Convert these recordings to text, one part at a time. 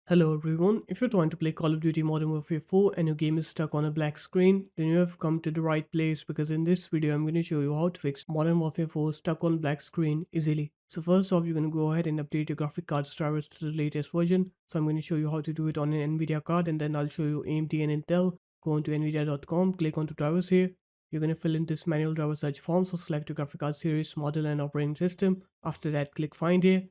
Hello everyone, if you're trying to play Call of Duty Modern Warfare 4 and your game is stuck on a black screen, then you have come to the right place because in this video I'm going to show you how to fix Modern Warfare 4 stuck on black screen easily. So first off, you're going to go ahead and update your graphic card's drivers to the latest version. So I'm going to show you how to do it on an Nvidia card, and then I'll show you AMD and Intel. Go on to nvidia.com, click on to drivers here. You're going to fill in this manual driver search form, so select your graphic card series, model and operating system. After that, click find here,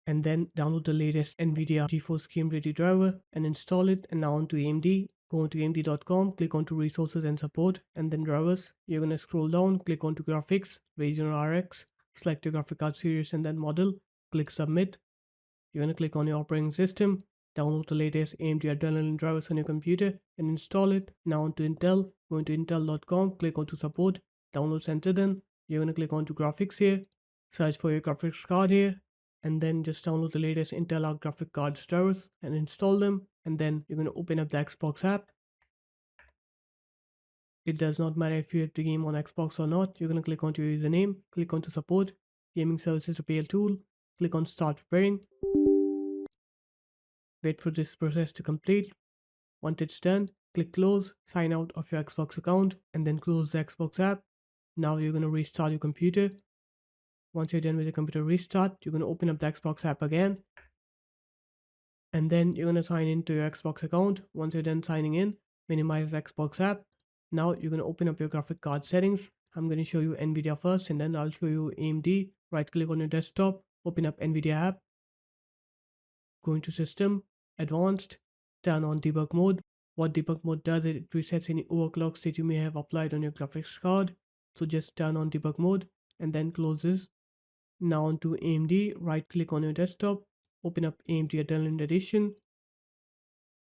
and then download the latest NVIDIA GeForce Game Ready driver and install it. And now onto AMD, go onto AMD.com, click onto resources and support, and then drivers. You're gonna scroll down, click onto graphics, Radeon RX, select your graphic card series and then model, click submit. You're gonna click on your operating system, download the latest AMD Adrenaline drivers on your computer and install it. Now onto Intel, go into Intel.com, click onto support, download center. Then you're gonna click onto graphics here, search for your graphics card here, and then just download the latest Intel Arc graphic card drivers and install them. And then you're going to open up the Xbox app. It does not matter if you have the game on Xbox or not. You're going to click onto your username, click onto support, gaming services repair tool, click on start preparing. Wait for this process to complete. Once it's done, click close, sign out of your Xbox account, and then close the Xbox app. Now you're going to restart your computer. Once you're done with the computer restart, you're going to open up the Xbox app again, and then you're going to sign into your Xbox account. Once you're done signing in, minimize the Xbox app. Now you're going to open up your graphic card settings. I'm going to show you NVIDIA first, and then I'll show you AMD. Right click on your desktop, open up NVIDIA app, go into system, advanced, turn on debug mode. What debug mode does is it resets any overclocks that you may have applied on your graphics card. So just turn on debug mode and then close this. Now onto AMD, right click on your desktop, open up AMD Adrenaline Edition,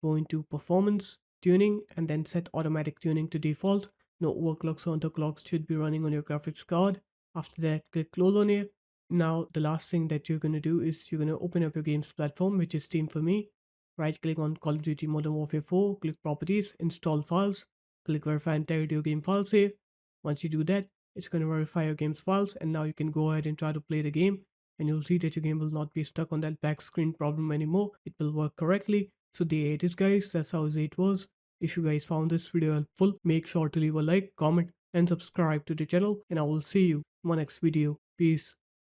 go into performance, tuning, and then set automatic tuning to default. No overclocks or underclocks should be running on your graphics card. After that, click close on it. Now the last thing that you're going to do is you're going to open up your games platform, which is Steam for me. Right click on Call of Duty Modern Warfare 4, click properties, install files, click verify integrity of game files here. Once you do that, it's going to verify your game's files, and now you can go ahead and try to play the game, and you'll see that your game will not be stuck on that back screen problem anymore. It will work correctly. So there it is guys, that's how easy it was. If you guys found this video helpful, make sure to leave a like, comment and subscribe to the channel, and I will see you in my next video. Peace.